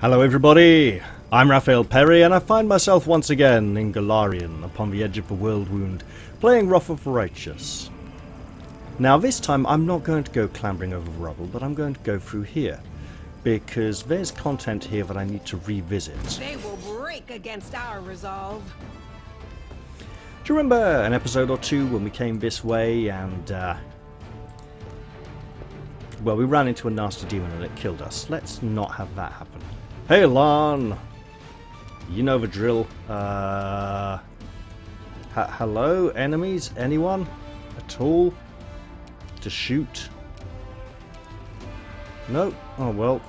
Hello everybody, I'm Raphael Perry and I find myself once again in Golarion upon the edge of the Worldwound, playing Wrath of the Righteous. Now this time I'm not going to go clambering over rubble, but I'm going to go through here, because there's content here that I need to revisit. They will break against our resolve. Do you remember an episode or two when we came this way and, well, we ran into a nasty demon and it killed us? Let's not have that happen. Hey Lon! You know the drill. Hello, enemies? Anyone? At all? To shoot? No? Oh well.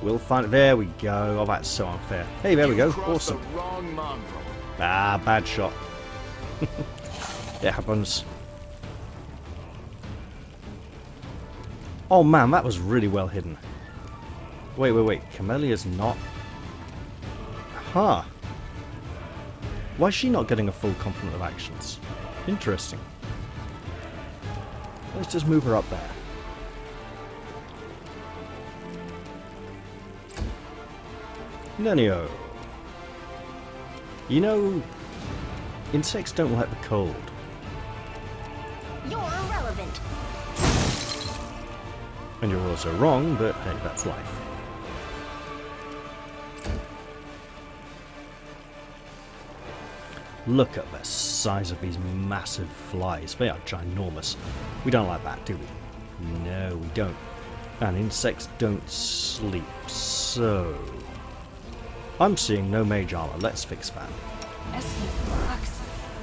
We'll find it. There we go. Oh, that's so unfair. Hey, there we go. Awesome. Ah, bad shot. It happens. Oh man, that was really well hidden. Wait. Camellia's not... Huh. Why is she not getting a full complement of actions? Interesting. Let's just move her up there. Nenio. You know, insects don't like the cold. You're irrelevant. And you're also wrong, but hey, that's life. Look at the size of these massive flies. They are ginormous. We don't like that, do we? No, we don't. And insects don't sleep, so... I'm seeing no mage armor. Let's fix that.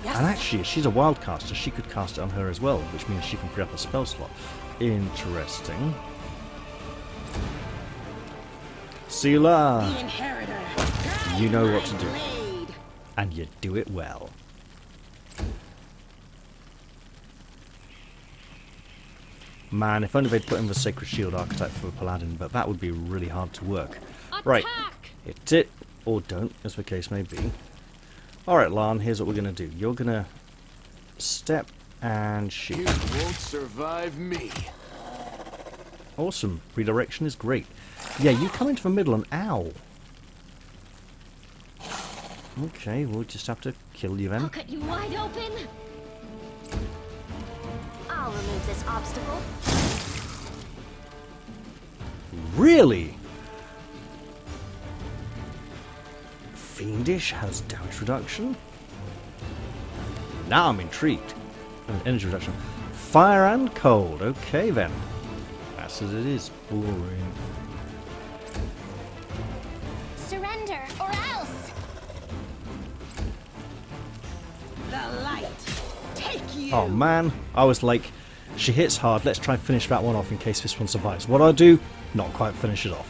And actually, if she's a wild caster, she could cast it on her as well, which means she can free up a spell slot. Interesting. Sealer! The inheritor. You know what to do. And you do it well. Man, if only they'd put in the Sacred Shield archetype for a paladin, but that would be really hard to work. Right, hit it, or don't, as the case may be. Alright, Lan, here's what we're going to do. You're going to step and shoot. You won't survive me. Awesome, redirection is great. Yeah, you come into the middle and ow. Okay, we'll just have to kill you then. I'll cut you wide open. I'll remove this obstacle. Really? Fiendish has damage reduction? Now I'm intrigued. And energy reduction. Fire and cold. Okay then. That's as it is. Boring. Surrender or else. The light. Take you. Oh man, I was like, she hits hard, let's try and finish that one off in case this one survives. What I do? Not quite finish it off.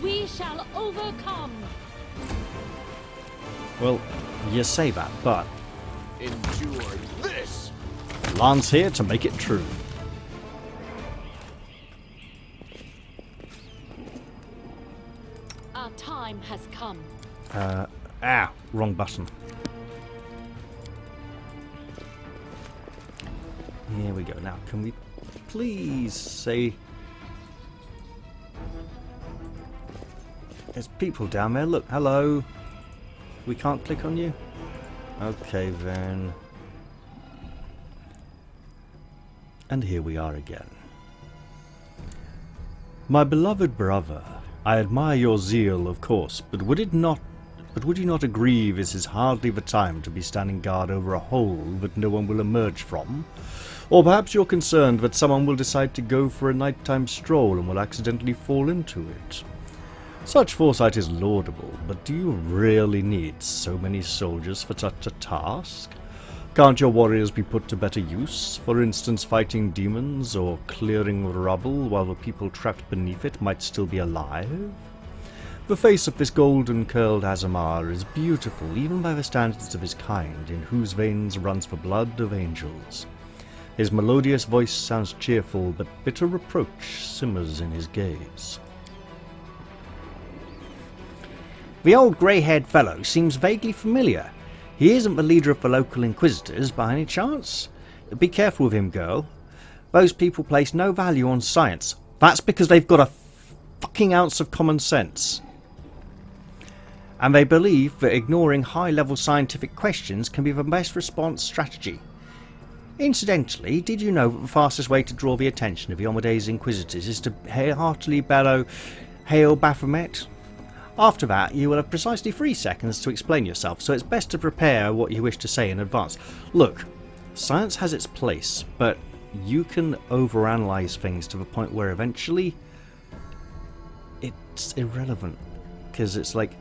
We shall overcome. Well, you say that, but Endure this. Lan's here to make it true. Our time has come. Wrong button. Here we go. Now, can we please say... There's people down there. Look, hello. We can't click on you? Okay, then. And here we are again. My beloved brother, I admire your zeal, of course, but would you not agree this is hardly the time to be standing guard over a hole that no one will emerge from? Or perhaps you're concerned that someone will decide to go for a nighttime stroll and will accidentally fall into it. Such foresight is laudable, but do you really need so many soldiers for such a task? Can't your warriors be put to better use, for instance fighting demons or clearing rubble while the people trapped beneath it might still be alive? The face of this golden-curled Azamar is beautiful even by the standards of his kind, in whose veins runs the blood of angels. His melodious voice sounds cheerful, but bitter reproach simmers in his gaze. The old grey-haired fellow seems vaguely familiar. He isn't the leader of the local inquisitors by any chance? Be careful with him, girl. Those people place no value on science. That's because they've got a fucking ounce of common sense. And they believe that ignoring high-level scientific questions can be the best response strategy. Incidentally, did you know that the fastest way to draw the attention of Yomeda's Inquisitors is to heartily bellow, "Hail Baphomet"? After that, you will have precisely 3 seconds to explain yourself, so it's best to prepare what you wish to say in advance. Look, science has its place, but you can overanalyze things to the point where eventually it's irrelevant. Because it's like,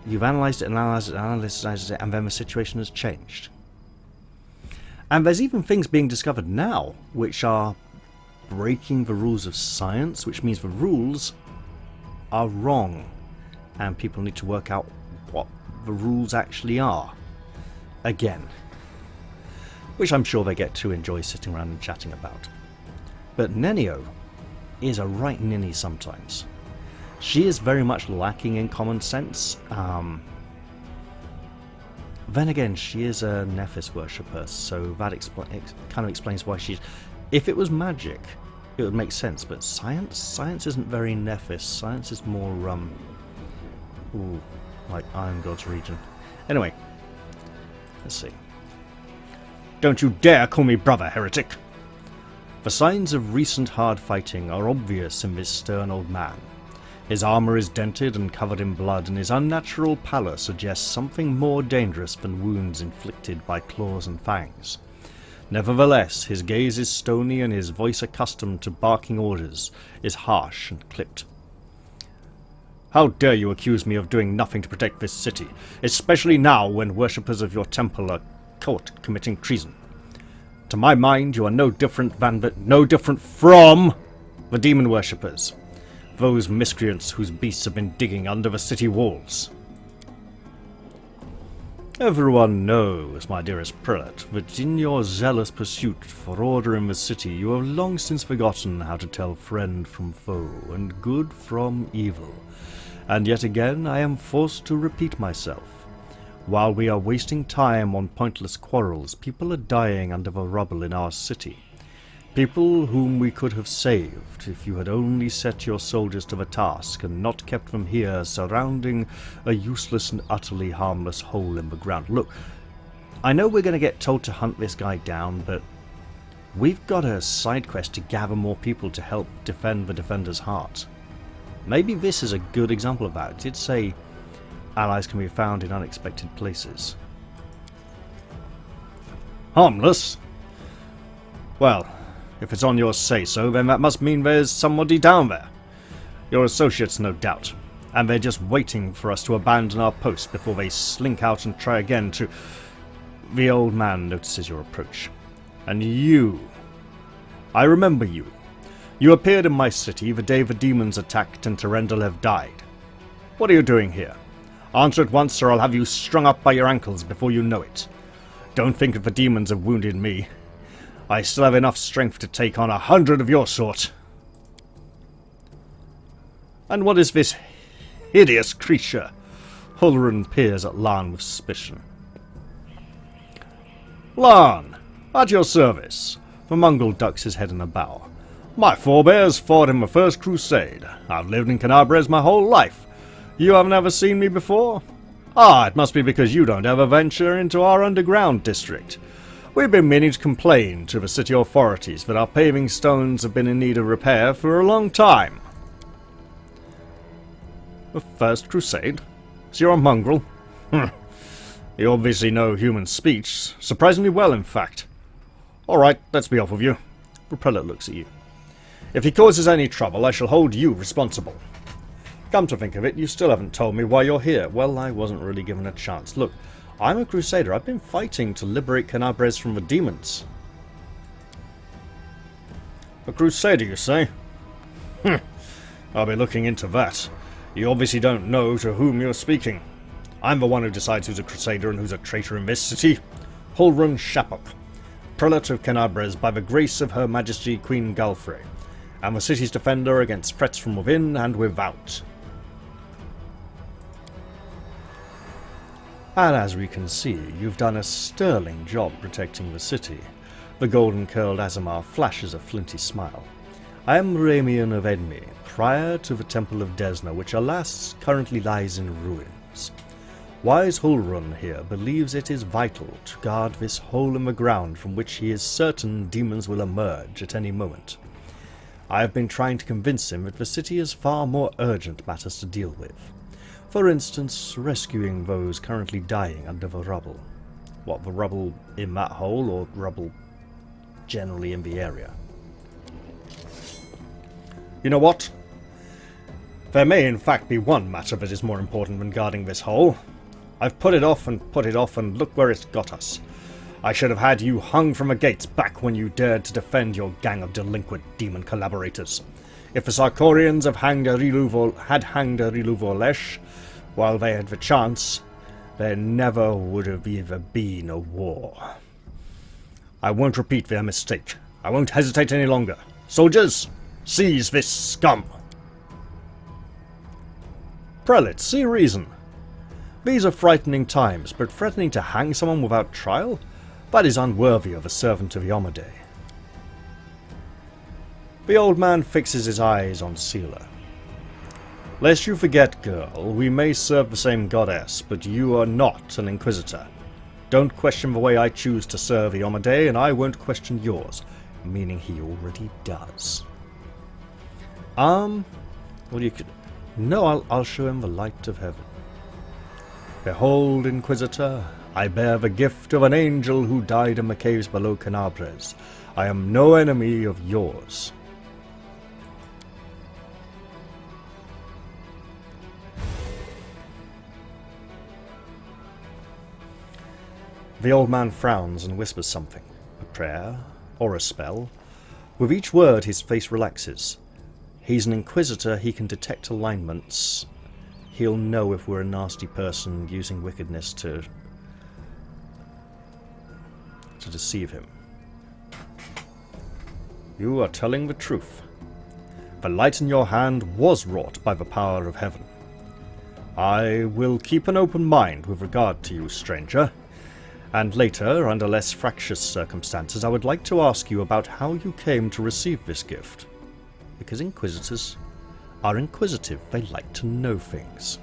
you've analysed it and analysed it and analysed it, and then the situation has changed. And there's even things being discovered now which are breaking the rules of science, which means the rules are wrong. And people need to work out what the rules actually are. Again. Which I'm sure they get to enjoy sitting around and chatting about. But Nenio is a right ninny sometimes. She is very much lacking in common sense. Then again, she is a Nephis worshipper, so that kind of explains why she's... If it was magic, it would make sense, but science? Science isn't very Nephis. Science is more, like Iron God's region. Anyway, let's see. Don't you dare call me brother, heretic! The signs of recent hard fighting are obvious in this stern old man. His armour is dented and covered in blood, and his unnatural pallor suggests something more dangerous than wounds inflicted by claws and fangs. Nevertheless, his gaze is stony, and his voice, accustomed to barking orders, is harsh and clipped. How dare you accuse me of doing nothing to protect this city, especially now when worshippers of your temple are caught committing treason? To my mind, you are no different from the demon worshippers, those miscreants whose beasts have been digging under the city walls. Everyone knows, my dearest prelate, that in your zealous pursuit for order in the city, you have long since forgotten how to tell friend from foe and good from evil. And yet again I am forced to repeat myself. While we are wasting time on pointless quarrels, people are dying under the rubble in our city. People whom we could have saved if you had only set your soldiers to the task and not kept them here surrounding a useless and utterly harmless hole in the ground. Look, I know we're going to get told to hunt this guy down, but we've got a side quest to gather more people to help defend the defender's heart. Maybe this is a good example of that. It did say allies can be found in unexpected places. Harmless? Well, if it's on your say-so, then that must mean there's somebody down there. Your associates, no doubt. And they're just waiting for us to abandon our post before they slink out and try again to... The old man notices your approach. And you... I remember you. You appeared in my city the day the demons attacked and Terendelev died. What are you doing here? Answer at once, or I'll have you strung up by your ankles before you know it. Don't think that the demons have wounded me. I still have enough strength to take on 100 of your sort. And what is this hideous creature? Hulrun peers at Lan with suspicion. Lan, at your service. The Mongol ducks his head in a bow. My forebears fought in the first crusade. I've lived in Knaves my whole life. You haven't ever seen me before? Ah, it must be because you don't ever venture into our underground district. We've been meaning to complain to the city authorities that our paving stones have been in need of repair for a long time. The First Crusade? So you're a mongrel? You obviously know human speech. Surprisingly well, in fact. Alright, let's be off with you. The prelate looks at you. If he causes any trouble, I shall hold you responsible. Come to think of it, you still haven't told me why you're here. Well, I wasn't really given a chance. Look, I'm a crusader. I've been fighting to liberate Knaves from the demons. A crusader, you say? I'll be looking into that. You obviously don't know to whom you're speaking. I'm the one who decides who's a crusader and who's a traitor in this city. Hulrun Shapok, prelate of Knaves by the grace of Her Majesty Queen Galfrey, and the city's defender against threats from within and without. And as we can see, you've done a sterling job protecting the city. The golden-curled Azamar flashes a flinty smile. I am Ramien of Enmi, prior to the Temple of Desna, which alas currently lies in ruins. Wise Hulrun here believes it is vital to guard this hole in the ground from which he is certain demons will emerge at any moment. I have been trying to convince him that the city has far more urgent matters to deal with. For instance, rescuing those currently dying under the rubble. What, the rubble in that hole, or rubble generally in the area? You know what? There may in fact be one matter that is more important than guarding this hole. I've put it off and look where it's got us. I should have had you hung from the gates back when you dared to defend your gang of delinquent demon collaborators. If the Sarkorians had hanged a Riluvolesh while they had the chance, there never would have even been a war. I won't repeat their mistake. I won't hesitate any longer. Soldiers, seize this scum! Prelates, see reason. These are frightening times, but threatening to hang someone without trial? That is unworthy of a servant of Yomade. The old man fixes his eyes on Sealer. Lest you forget, girl, we may serve the same goddess, but you are not an inquisitor. Don't question the way I choose to serve Yomade, and I won't question yours, meaning he already does. Well, you could... No, I'll show him the light of heaven. Behold, Inquisitor, I bear the gift of an angel who died in the caves below Knaves. I am no enemy of yours. The old man frowns and whispers something. A prayer, or a spell. With each word his face relaxes. He's an Inquisitor, he can detect alignments. He'll know if we're a nasty person using wickedness to deceive him. You are telling the truth. The light in your hand was wrought by the power of heaven. I will keep an open mind with regard to you, stranger. And later, under less fractious circumstances, I would like to ask you about how you came to receive this gift. Because Inquisitors are inquisitive, they like to know things.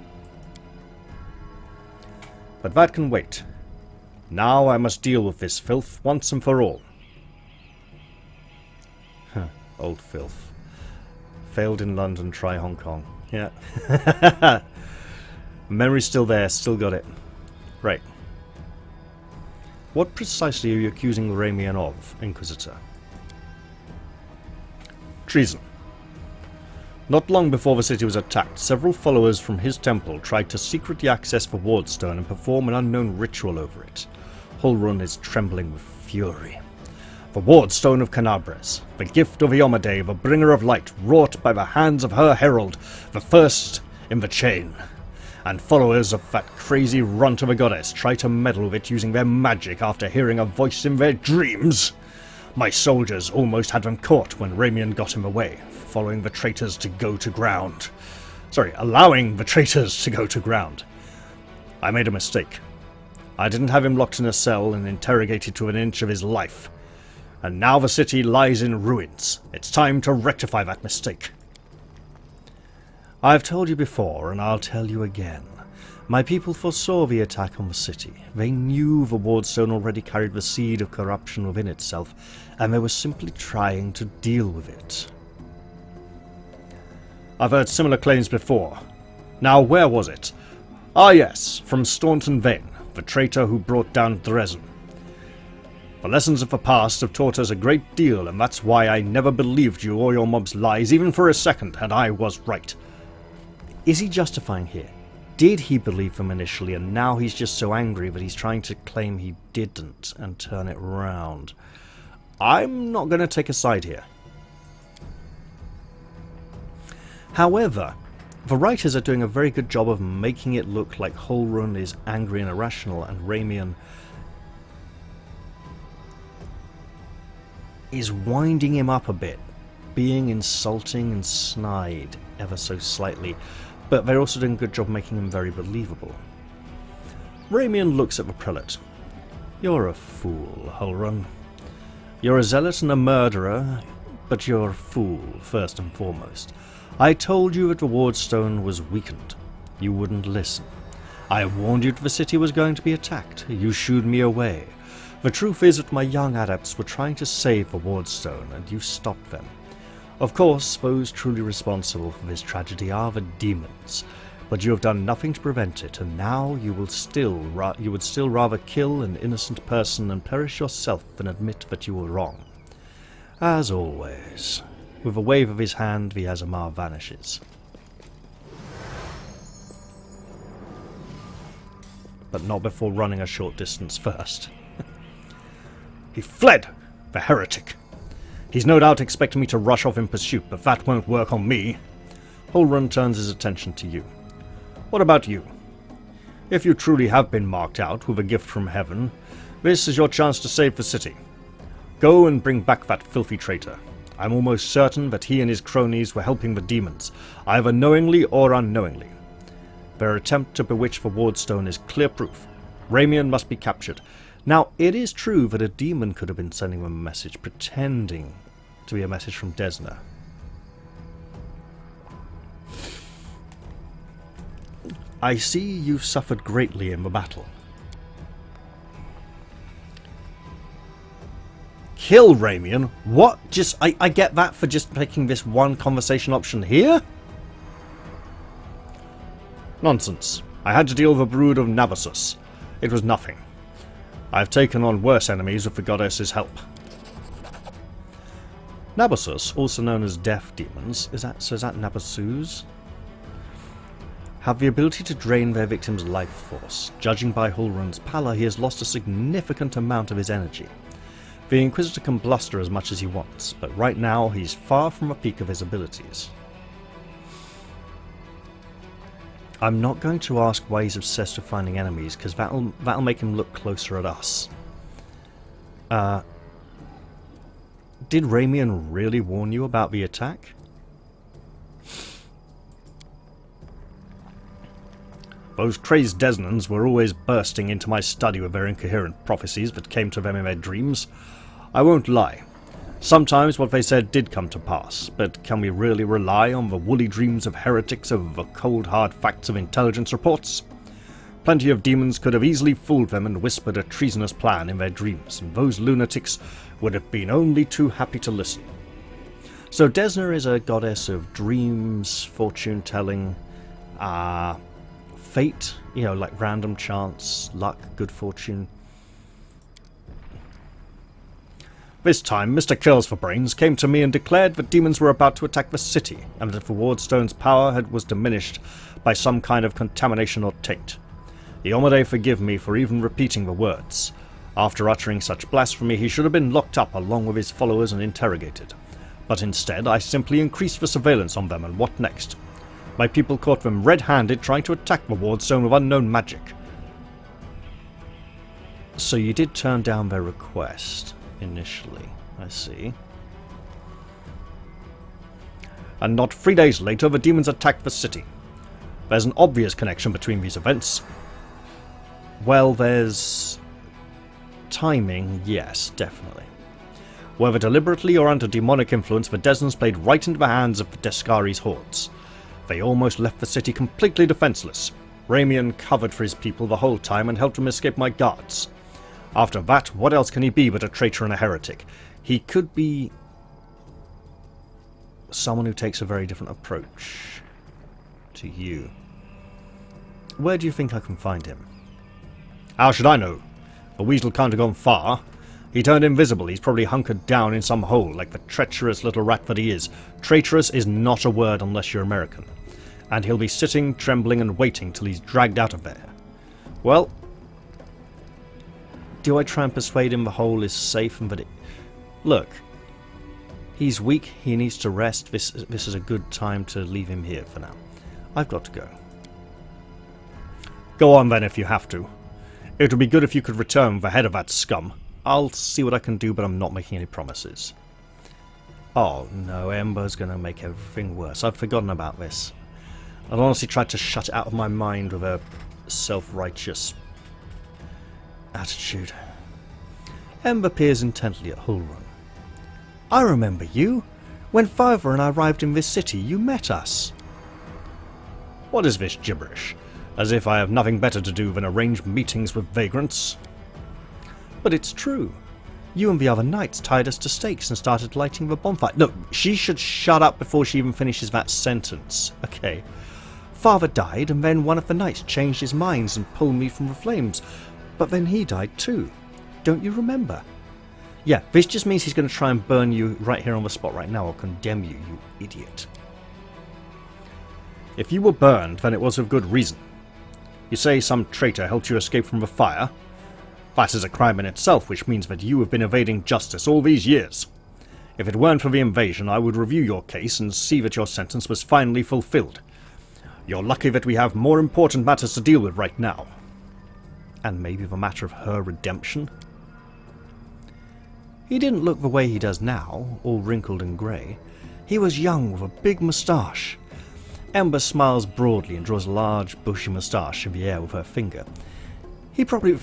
But that can wait. Now I must deal with this filth once and for all. Old filth. Failed in London, try Hong Kong. Yeah. Memory's still there, still got it. Right. What precisely are you accusing Ramien of, Inquisitor? Treason. Not long before the city was attacked, several followers from his temple tried to secretly access the wardstone and perform an unknown ritual over it. Hulrun is trembling with fury. The wardstone of Knaves, the gift of Yomade, the bringer of light, wrought by the hands of her herald, the first in the chain. And followers of that crazy runt of a goddess try to meddle with it using their magic after hearing a voice in their dreams. My soldiers almost had them caught when Ramien got him away, following the traitors to go to ground. Allowing the traitors to go to ground. I made a mistake. I didn't have him locked in a cell and interrogated to an inch of his life. And now the city lies in ruins. It's time to rectify that mistake. I've told you before, and I'll tell you again. My people foresaw the attack on the city. They knew the wardstone already carried the seed of corruption within itself, and they were simply trying to deal with it. I've heard similar claims before. Now, where was it? Ah yes, from Staunton Vane, the traitor who brought down Dresden. The lessons of the past have taught us a great deal, and that's why I never believed you or your mob's lies, even for a second, and I was right. Is he justifying here? Did he believe them initially, and now he's just so angry that he's trying to claim he didn't and turn it round? I'm not going to take a side here. However, the writers are doing a very good job of making it look like Hulrun is angry and irrational, and Ramien is winding him up a bit, being insulting and snide ever so slightly, but they're also doing a good job making him very believable. Ramien looks at the prelate. You're a fool, Hulrun. You're a zealot and a murderer, But you're a fool, first and foremost. I told you that the wardstone was weakened. You wouldn't listen. I warned you that the city was going to be attacked. You shooed me away. The truth is that my young adepts were trying to save the wardstone, and you stopped them. Of course, those truly responsible for this tragedy are the demons, but you have done nothing to prevent it, and now you would still rather kill an innocent person and perish yourself than admit that you were wrong. As always, with a wave of his hand, the Azamar vanishes. But not before running a short distance first. He fled! The heretic! He's no doubt expecting me to rush off in pursuit, but that won't work on me. Hulrun turns his attention to you. What about you? If you truly have been marked out with a gift from heaven, this is your chance to save the city. Go and bring back that filthy traitor. I'm almost certain that he and his cronies were helping the demons, either knowingly or unknowingly. Their attempt to bewitch the wardstone is clear proof. Ramien must be captured. Now, it is true that a demon could have been sending them a message, pretending to be a message from Desna. I see you've suffered greatly in the battle. Kill Ramien? What? I get that for just picking this one conversation option here? Nonsense. I had to deal with a brood of Nabasus. It was nothing. I've taken on worse enemies with the goddess's help. Nabasus, also known as death demons, is that Nabasus? Have the ability to drain their victims' life force. Judging by Hulrun's pallor, he has lost a significant amount of his energy. The Inquisitor can bluster as much as he wants, but right now he's far from the peak of his abilities. I'm not going to ask why he's obsessed with finding enemies, because that'll make him look closer at us. Did Ramien really warn you about the attack? Those crazed Desnans were always bursting into my study with their incoherent prophecies that came to them in their dreams. I won't lie. Sometimes what they said did come to pass, but can we really rely on the woolly dreams of heretics over the cold hard facts of intelligence reports? Plenty of demons could have easily fooled them and whispered a treasonous plan in their dreams, and those lunatics would have been only too happy to listen. So Desna is a goddess of dreams, fortune-telling, fate, like random chance, luck, good fortune. This time, Mr. Kills-for-Brains came to me and declared that demons were about to attack the city, and that the wardstone's power was diminished by some kind of contamination or taint. Iomade forgive me for even repeating the words. After uttering such blasphemy, he should have been locked up along with his followers and interrogated. But instead, I simply increased the surveillance on them, and what next? My people caught them red-handed trying to attack the wardstone with unknown magic. So you did turn down their request, initially, I see. And not 3 days later, the demons attacked the city. There's an obvious connection between these events. Well, there's timing, yes, definitely. Whether deliberately or under demonic influence, the Desnans played right into the hands of the Descari's hordes. They almost left the city completely defenseless. Ramien covered for his people the whole time and helped him escape my guards. After that, what else can he be but a traitor and a heretic? He could be someone who takes a very different approach to you. Where do you think I can find him? How should I know? The weasel can't have gone far. He turned invisible. He's probably hunkered down in some hole, like the treacherous little rat that he is. Traitorous is not a word unless you're American. And he'll be sitting, trembling, and waiting till he's dragged out of there. Well, do I try and persuade him the hole is safe and that it... Look, he's weak, he needs to rest. This is a good time to leave him here for now. I've got to go. Go on then if you have to. It would be good if you could return with the head of that scum. I'll see what I can do, but I'm not making any promises. Oh no, Ember's going to make everything worse. I've forgotten about this. I'd honestly tried to shut it out of my mind with a self-righteous attitude. Ember peers intently at Hulrun. I remember you. When father and I arrived in this city, you met us. What is this gibberish? As if I have nothing better to do than arrange meetings with vagrants. But it's true. You and the other knights tied us to stakes and started lighting the bonfire. Look, she should shut up before she even finishes that sentence. Okay. Father died, and then one of the knights changed his minds and pulled me from the flames. But then he died too. Don't you remember? Yeah, this just means he's going to try and burn you right here on the spot right now, or condemn you, you idiot. If you were burned, then it was of good reason. You say some traitor helped you escape from the fire? That is a crime in itself, which means that you have been evading justice all these years. If it weren't for the invasion, I would review your case and see that your sentence was finally fulfilled. You're lucky that we have more important matters to deal with right now. And maybe the matter of her redemption? He didn't look the way he does now, all wrinkled and grey. He was young with a big moustache. Ember smiles broadly and draws a large bushy moustache in the air with her finger. He probably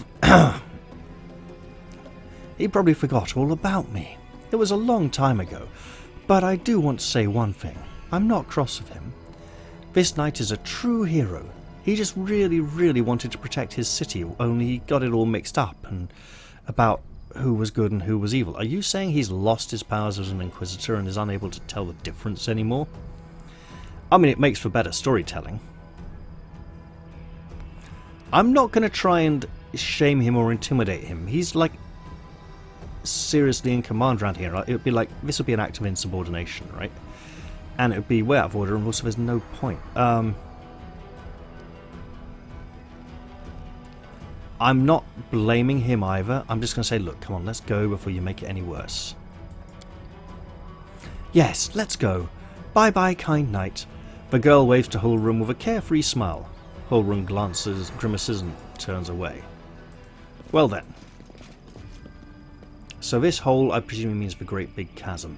forgot all about me. It was a long time ago, but I do want to say one thing. I'm not cross with him. This knight is a true hero. He just really, really wanted to protect his city, only he got it all mixed up and about who was good and who was evil. Are you saying he's lost his powers as an inquisitor and is unable to tell the difference anymore? I mean, it makes for better storytelling. I'm not going to try and shame him or intimidate him. He's like seriously in command around here. It would be like, this would be an act of insubordination, right? And it would be way out of order, and also there's no point. I'm not blaming him either. I'm just going to say, look, come on, let's go before you make it any worse. Yes, let's go. Bye-bye, kind knight. The girl waves to Hulrun with a carefree smile. Hulrun glances, grimaces, and turns away. Well then. So this hole, I presume, means the great big chasm.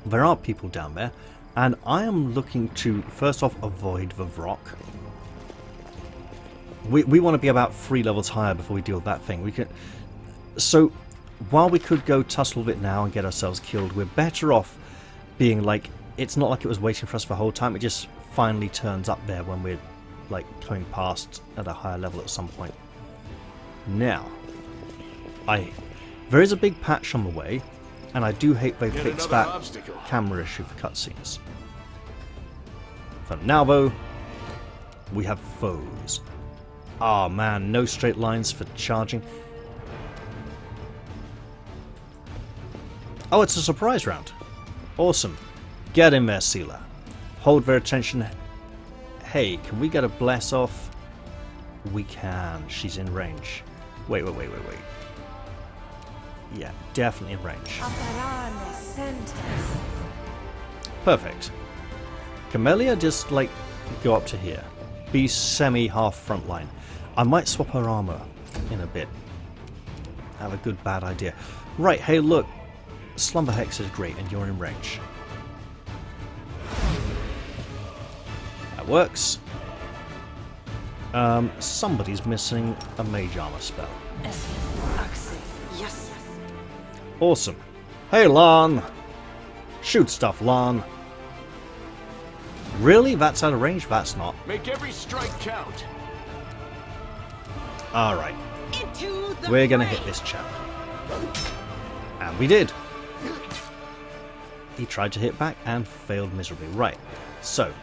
There are people down there, and I am looking to, first off, avoid the rock. We want to be about 3 levels higher before we deal with that thing. So, while we could go tussle with it now and get ourselves killed, we're better off being like, it's not like it was waiting for us the whole time, it just finally turns up there when we're like coming past at a higher level at some point. Now, there is a big patch on the way, and I do hate they fixed that camera issue for cutscenes. For now though, we have foes. Ah man, no straight lines for charging. Oh, it's a surprise round. Awesome. Get in there, Sealer. Hold their attention. Hey, can we get a bless off? We can. She's in range. Wait. Yeah, definitely in range. Perfect. Camellia, just like go up to here. Be semi-half front line. I might swap her armor in a bit. I have a good bad idea. Right, hey look. Slumber Hex is great and you're in range. That works. Somebody's missing a mage armor spell. Yes. Awesome. Hey Lan! Shoot stuff, Lan. Really? That's out of range? That's not. Make every strike count. Alright. We're gonna hit this chap. And we did. He tried to hit back and failed miserably. Right. So,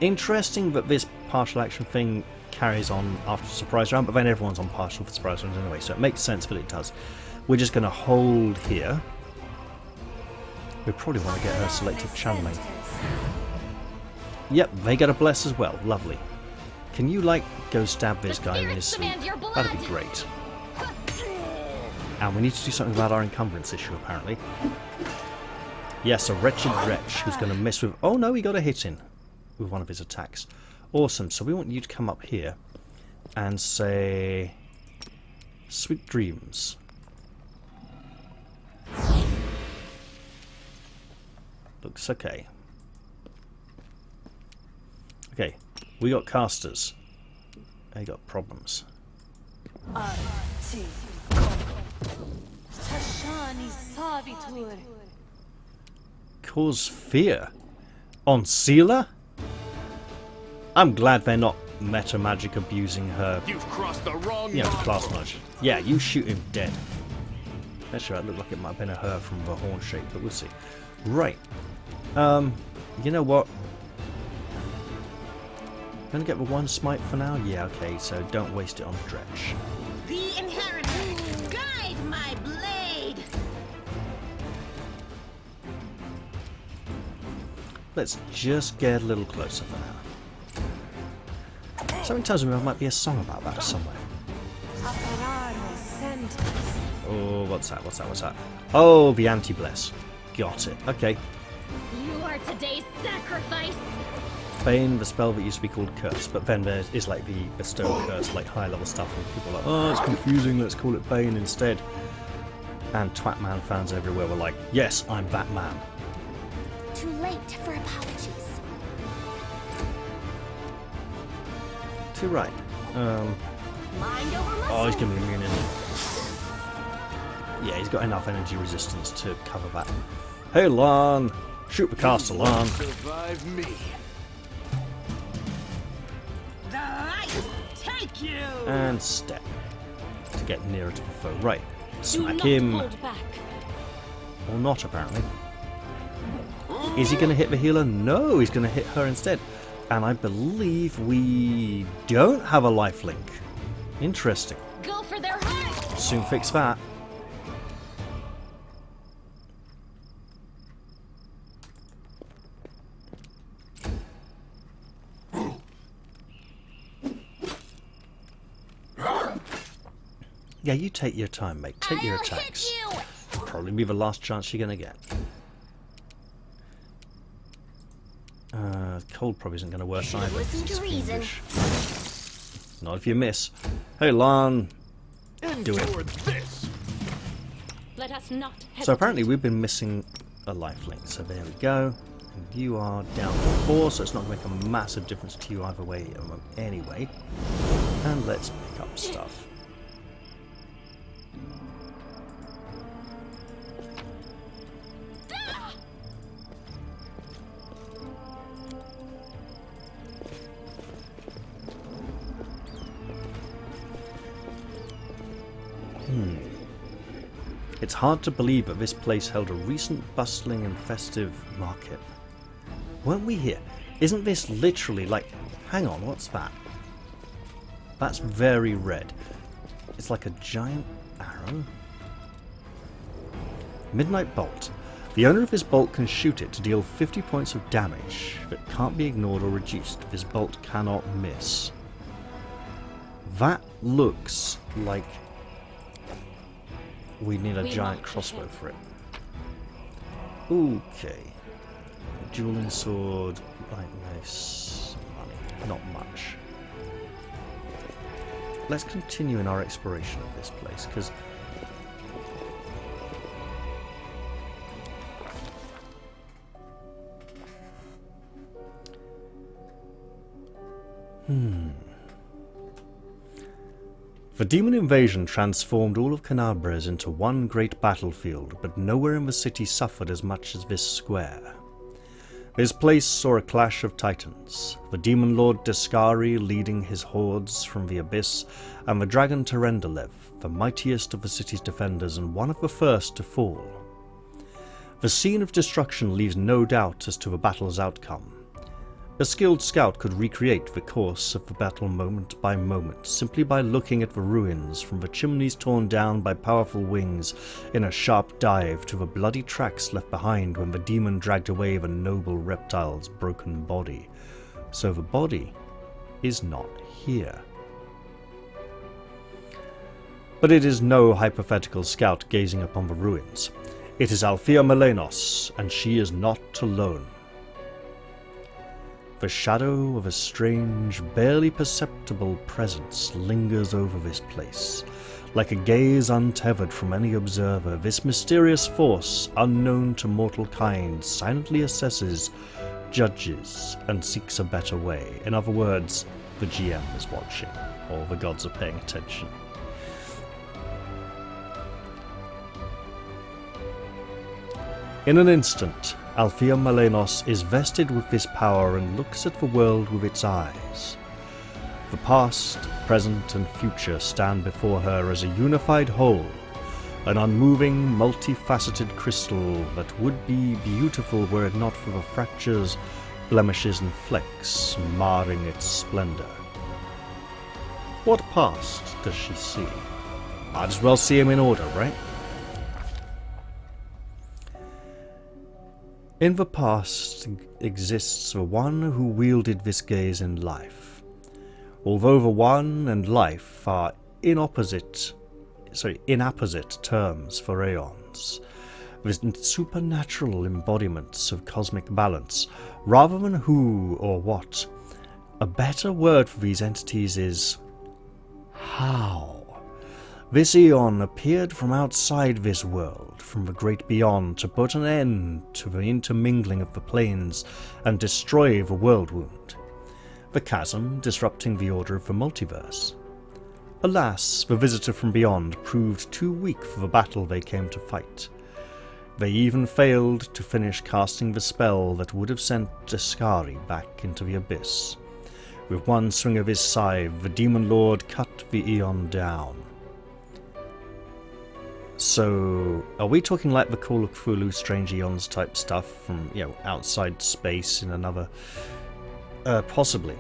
interesting that this partial action thing carries on after the surprise round, but then everyone's on partial for surprise rounds anyway, so it makes sense that it does. We're just going to hold here. We probably want to get her selective channeling. Yep, they get a bless as well. Lovely. Can you, like, go stab this guy in his sleep? That'd be great. And we need to do something about our encumbrance issue, apparently. Yes, a wretched wretch who's going to miss with... Oh no, he got a hit in with one of his attacks. Awesome, so we want you to come up here and say... Sweet dreams. Looks okay. Okay, we got casters. They got problems. Cause fear? On Sealer? I'm glad they're not meta magic abusing her. You've crossed the wrong Class nudge. Yeah, you shoot him dead. Actually, that looked like it might have been a her from the horn shape, but we'll see. Right. You know what? Gonna get the one smite for now? Yeah, okay, so don't waste it on Dredge. The inheritor, guide my blade. Let's just get a little closer for now. Something tells me there might be a song about that somewhere. Oh, what's that? What's that? Oh, the anti-bless. Got it. Okay. You are today's sacrifice. Bane, the spell that used to be called Curse, but then there is like the Bestow Curse, like high level stuff, and people are like, oh, it's confusing, let's call it Bane instead. And Twatman fans everywhere were like, yes, I'm that man. Too late for apologies. Too right. Mind over muscle. Oh, he's gonna be immune in. Yeah, he's got enough energy resistance to cover that. Hey, Lan! Shoot the caster, Lan! Survive me. The light, take you. And step. To get nearer to the foe. Right. Do Smack not him. hold back. Or not, apparently. Is he going to hit the healer? No, he's going to hit her instead. And I believe we don't have a lifelink. Interesting. Go for their heart. Soon fix that. Yeah, you take your time, mate. Take your attacks. Hit you. Probably be the last chance you're going to get. Cold probably isn't going to work either. Listen to reason. Not if you miss. Hey, Lan. Do it. Endure this. Let us not hesitate. So apparently we've been missing a lifelink. So there we go. And you are down to 4, so it's not going to make a massive difference to you either way anyway. And let's pick up stuff. It's hard to believe that this place held a recent bustling and festive market. Weren't we here? Isn't this literally like... Hang on, what's that? That's very red. It's like a giant arrow. Midnight Bolt. The owner of this bolt can shoot it to deal 50 points of damage that can't be ignored or reduced. This bolt cannot miss. That looks like... we need a giant crossbow for it. Okay. Dueling sword, like nice money. Not much. Let's continue in our exploration of this place, because... The demon invasion transformed all of Knaves into one great battlefield, but nowhere in the city suffered as much as this square. This place saw a clash of titans, the demon lord Descari leading his hordes from the abyss, and the dragon Terendelev, the mightiest of the city's defenders and one of the first to fall. The scene of destruction leaves no doubt as to the battle's outcome. A skilled scout could recreate the course of the battle moment by moment, simply by looking at the ruins, from the chimneys torn down by powerful wings in a sharp dive to the bloody tracks left behind when the demon dragged away the noble reptile's broken body. So the body is not here. But it is no hypothetical scout gazing upon the ruins. It is Althea Melenos, and she is not alone. The shadow of a strange, barely perceptible presence lingers over this place. Like a gaze untethered from any observer, this mysterious force, unknown to mortal kind, silently assesses, judges, and seeks a better way. In other words, the GM is watching, or the gods are paying attention. In an instant, Althea Malenos is vested with this power and looks at the world with its eyes. The past, present, and future stand before her as a unified whole, an unmoving, multifaceted crystal that would be beautiful were it not for the fractures, blemishes, and flecks marring its splendor. What past does she see? Might as well see him in order, right? In the past exists the one who wielded this gaze in life. Although the one and life are inapposite terms for aeons, with supernatural embodiments of cosmic balance, rather than who or what. A better word for these entities is how. This eon appeared from outside this world, from the great beyond, to put an end to the intermingling of the planes and destroy the worldwound, the chasm disrupting the order of the multiverse. Alas, the visitor from beyond proved too weak for the battle they came to fight. They even failed to finish casting the spell that would have sent Deskari back into the abyss. With one swing of his scythe, the Demon Lord cut the eon down. So, are we talking like the Call of Cthulhu Strange Eons type stuff from, outside space in another... possibly.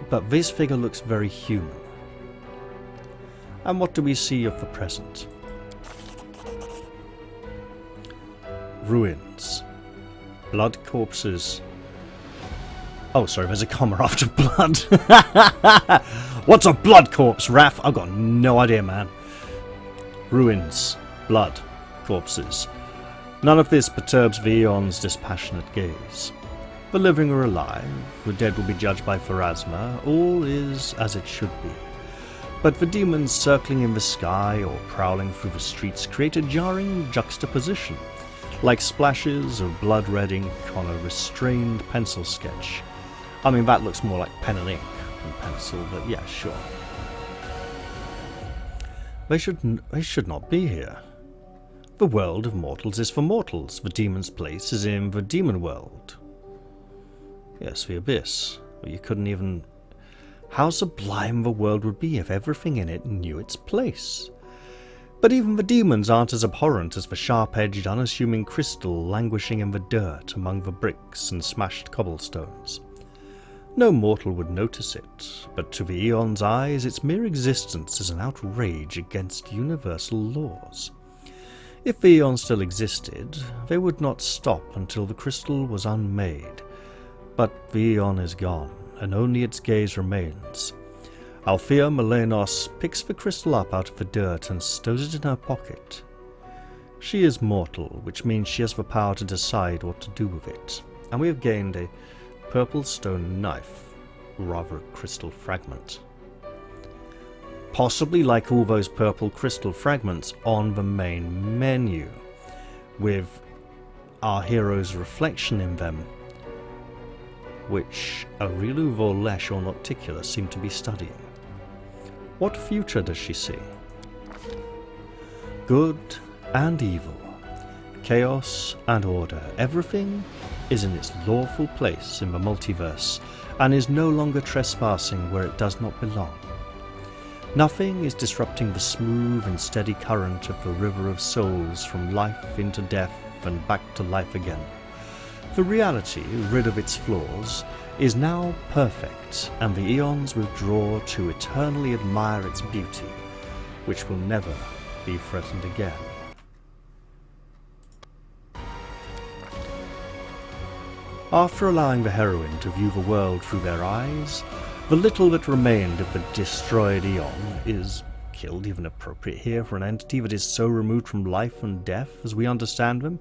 But this figure looks very human. And what do we see of the present? Ruins. Blood corpses. Oh, sorry, there's a comma after blood. What's a blood corpse, Raph? I've got no idea, man. Ruins, blood, corpses. None of this perturbs the eon's dispassionate gaze. The living are alive, the dead will be judged by Pharasma, all is as it should be. But the demons circling in the sky or prowling through the streets create a jarring juxtaposition, like splashes of blood red ink on a restrained pencil sketch. I mean, that looks more like pen and ink than pencil, but yeah, sure. They should not be here. The world of mortals is for mortals. The demon's place is in the demon world. Yes, the abyss. You couldn't even... How sublime the world would be if everything in it knew its place. But even the demons aren't as abhorrent as the sharp-edged, unassuming crystal languishing in the dirt among the bricks and smashed cobblestones. No mortal would notice it, but to the eon's eyes its mere existence is an outrage against universal laws. If the eon still existed, they would not stop until the crystal was unmade. But the eon is gone, and only its gaze remains. Althea Malenos picks the crystal up out of the dirt and stows it in her pocket. She is mortal, which means she has the power to decide what to do with it, and we have gained a purple stone knife, rather a crystal fragment. Possibly like all those purple crystal fragments on the main menu, with our hero's reflection in them, which Aurilu Volesh or Nocticula seem to be studying. What future does she see? Good and evil, chaos and order, everything is in its lawful place in the multiverse, and is no longer trespassing where it does not belong. Nothing is disrupting the smooth and steady current of the river of souls from life into death and back to life again. The reality, rid of its flaws, is now perfect, and the eons withdraw to eternally admire its beauty, which will never be threatened again. After allowing the heroine to view the world through their eyes, the little that remained of the destroyed eon is killed, even appropriate here for an entity that is so removed from life and death as we understand them,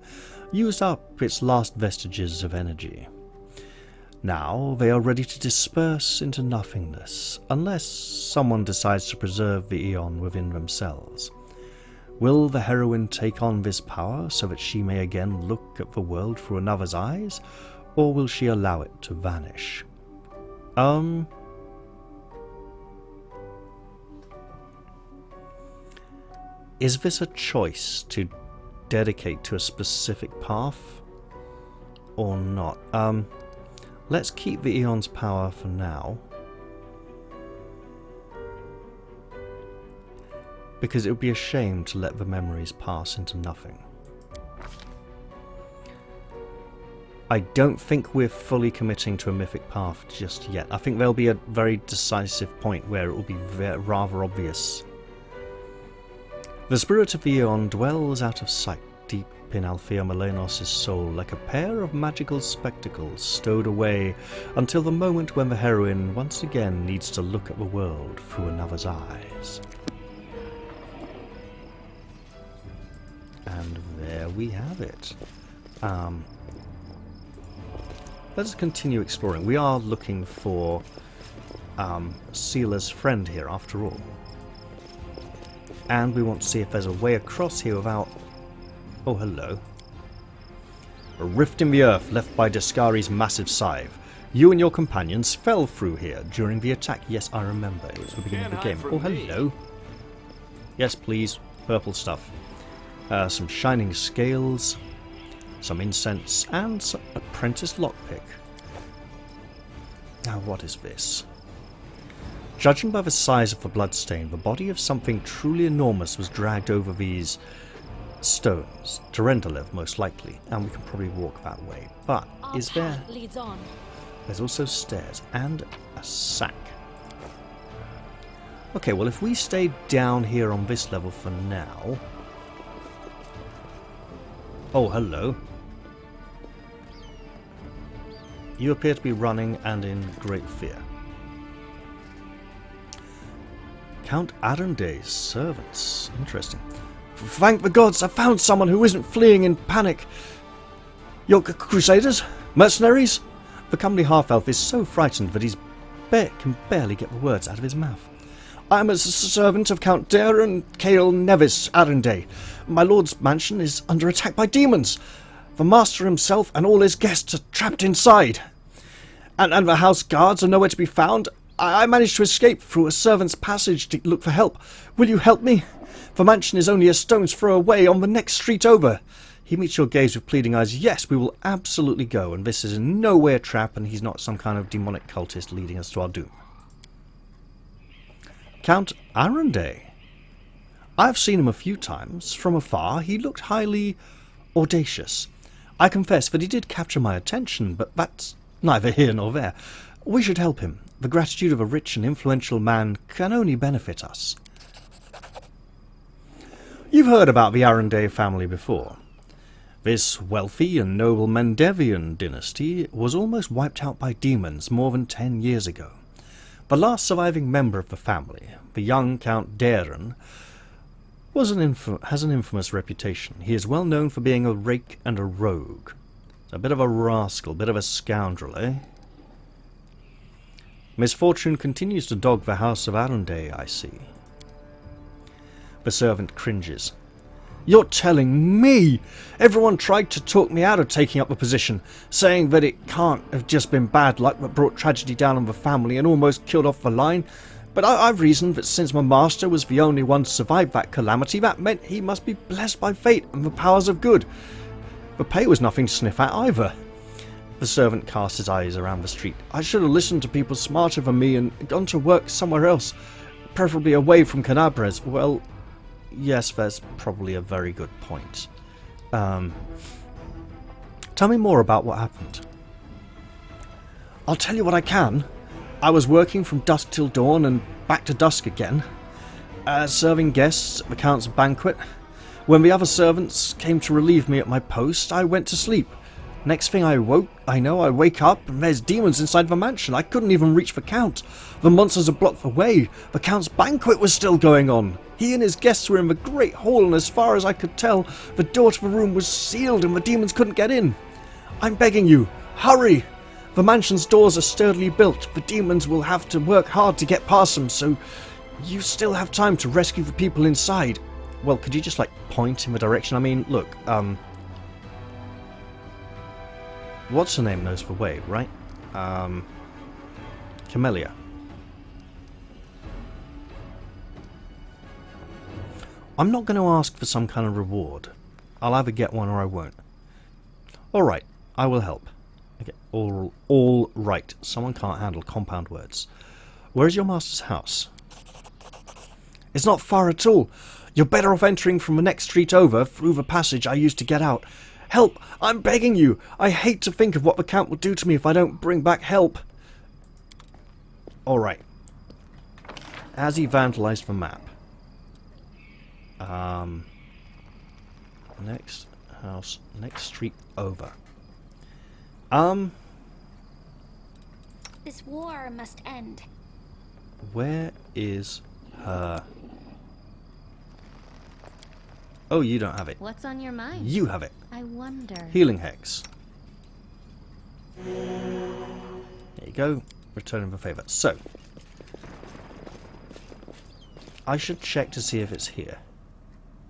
used up its last vestiges of energy. Now they are ready to disperse into nothingness, unless someone decides to preserve the eon within themselves. Will the heroine take on this power so that she may again look at the world through another's eyes, or will she allow it to vanish? Is this a choice to dedicate to a specific path or not. Let's keep the Eon's power for now, because it would be a shame to let the memories pass into nothing. I don't think we're fully committing to a mythic path just yet. I think there'll be a very decisive point where it will be rather obvious. The spirit of the Eon dwells out of sight, deep in Althea Melenos' soul, like a pair of magical spectacles stowed away until the moment when the heroine once again needs to look at the world through another's eyes. And there we have it. Let us continue exploring. We are looking for Sealer's friend here, after all. And we want to see if there's a way across here without... Oh, hello. A rift in the earth left by Descari's massive scythe. You and your companions fell through here during the attack. Yes, I remember. It was the beginning of the game. Oh, hello. Yes, please. Purple stuff. Some shining scales, some incense, and some apprentice lockpick. Now, what is this? Judging by the size of the bloodstain, the body of something truly enormous was dragged over these stones. Durendalev, most likely, and we can probably walk that way. But Our is there... path leads on. There's also stairs and a sack. Okay, well, if we stay down here on this level for now... Oh, hello. You appear to be running and in great fear. Count Arunday's servants. Interesting. Thank the gods, I found someone who isn't fleeing in panic. Your crusaders? Mercenaries? The comely half-elf is so frightened that he can barely get the words out of his mouth. I am a servant of Count Darren Cale Nevis Arunday. My lord's mansion is under attack by demons. The master himself and all his guests are trapped inside. And the house guards are nowhere to be found. I managed to escape through a servant's passage to look for help. Will you help me? The mansion is only a stone's throw away on the next street over. He meets your gaze with pleading eyes. Yes, we will absolutely go, and this is in no way a trap, and he's not some kind of demonic cultist leading us to our doom. Count Arunday. I've seen him a few times. From afar, he looked highly audacious. I confess that he did capture my attention, but that's neither here nor there. We should help him. The gratitude of a rich and influential man can only benefit us. You've heard about the Arunday family before. This wealthy and noble Mendevian dynasty was almost wiped out by demons more than 10 years ago. The last surviving member of the family, the young Count Darren, has an infamous reputation. He is well known for being a rake and a rogue. A bit of a rascal, bit of a scoundrel, eh? Misfortune continues to dog the house of Arunday, I see. The servant cringes. You're telling me? Everyone tried to talk me out of taking up the position, saying that it can't have just been bad luck that brought tragedy down on the family and almost killed off the line. But I've reasoned that since my master was the only one to survive that calamity, that meant he must be blessed by fate and the powers of good. The pay was nothing to sniff at either. The servant cast his eyes around the street. I should have listened to people smarter than me and gone to work somewhere else, preferably away from Canabres. Well, yes, that's probably a very good point. Tell me more about what happened. I'll tell you what I can. I was working from dusk till dawn and back to dusk again, serving guests at the Count's banquet. When the other servants came to relieve me at my post, I went to sleep. Next thing I wake up and there's demons inside the mansion. I couldn't even reach the Count. The monsters had blocked the way. The Count's banquet was still going on. He and his guests were in the great hall, and as far as I could tell, the door to the room was sealed and the demons couldn't get in. I'm begging you, hurry! The mansion's doors are sturdily built. The demons will have to work hard to get past them, so you still have time to rescue the people inside. Well, could you just, point in the direction? I mean, look, what's her name knows the way, right? Camellia. I'm not going to ask for some kind of reward. I'll either get one or I won't. Alright, I will help. Okay, all right. Someone can't handle compound words. Where is your master's house? It's not far at all. You're better off entering from the next street over, through the passage I used to get out. Help! I'm begging you! I hate to think of what the Count will do to me if I don't bring back help. Alright. Has he vandalized the map? Next house, next street over. This war must end. Where is her? Oh, you don't have it. What's on your mind? You have it. I wonder. Healing Hex. There you go. Returning the favour. So, I should check to see if it's here.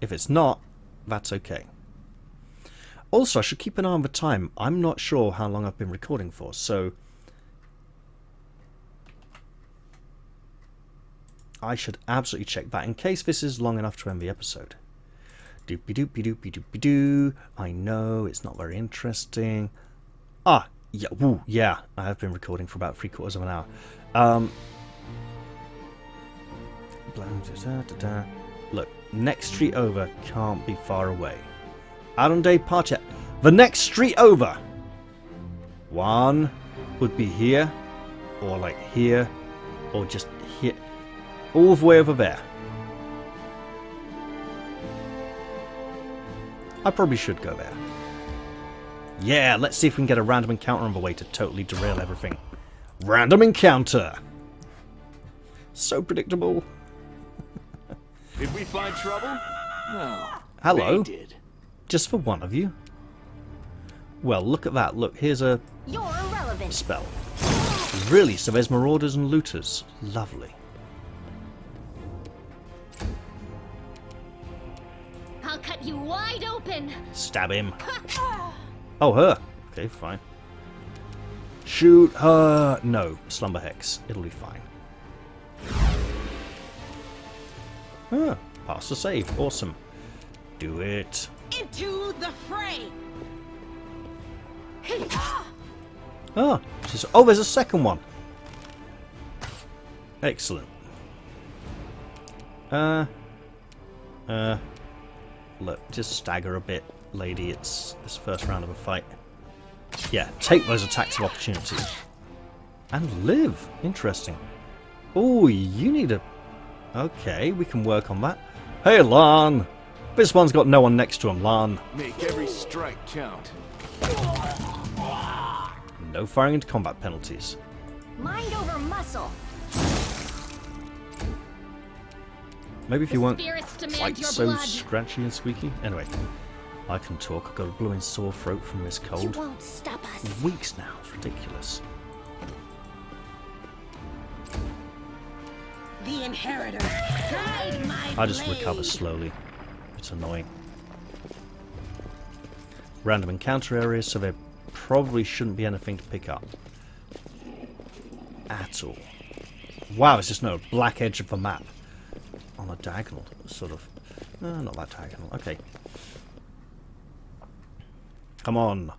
If it's not, that's okay. Also, I should keep an eye on the time. I'm not sure how long I've been recording for, so I should absolutely check that in case this is long enough to end the episode. Doopy doopy doopy doopy doo. I know it's not very interesting. Ah, yeah, woo, yeah. I have been recording for about 3/4 of an hour. Look, next street over can't be far away. Adonde Partia. The next street over. One would be here, or like here, or just here, all the way over there. I probably should go there. Yeah, let's see if we can get a random encounter on the way to totally derail everything. Random encounter! So predictable. Did we find trouble? No. Hello. They did. Just for one of you? Well, look at that. Look, here's a You're irrelevant. spell. Really? So there's marauders and looters. Lovely. I'll cut you wide open. Stab him. Oh, her. Okay, fine. Shoot her. No, Slumber Hex. It'll be fine. Ah, pass the save. Awesome. Do it. Into the fray. Ah, oh, there's a second one. Excellent. Look, just stagger a bit, lady. It's this first round of a fight. Yeah, take those attacks of opportunity. And live. Interesting. Oh, you need a... Okay, we can work on that. Hey, Lan! This one's got no one next to him, Lan. Make every strike count. No firing into combat penalties. Mind over muscle. Maybe if you weren't Spirits demand quite your so blood. scratchy and squeaky. Anyway, I can talk. I've got a blowing sore throat from this You cold. won't stop us. Weeks now. It's ridiculous. The inheritor. Guide my I just blade. recover slowly. It's annoying. Random encounter areas, so there probably shouldn't be anything to pick up. At all. Wow, there's just no black edge of the map. On a diagonal, sort of. Not that diagonal. Okay. Come on.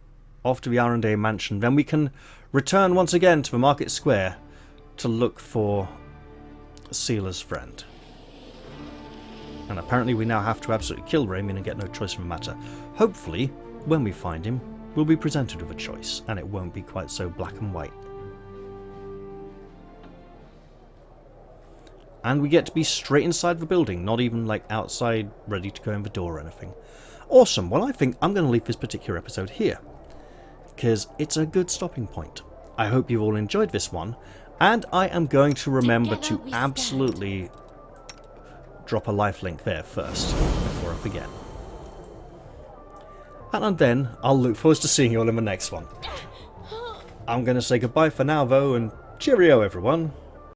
Off to the Arundel Mansion. Then we can return once again to the Market Square to look for Sealer's friend. And apparently we now have to absolutely kill Ramien and get no choice in the matter. Hopefully, when we find him, we'll be presented with a choice, and it won't be quite so black and white. And we get to be straight inside the building, not even like outside ready to go in the door or anything. Awesome. Well, I think I'm going to leave this particular episode here, because it's a good stopping point. I hope you've all enjoyed this one, and I am going to remember Together to we absolutely drop a life link there first, before I forget. And then I'll look forward to seeing you all in the next one. I'm going to say goodbye for now, though, and cheerio, everyone.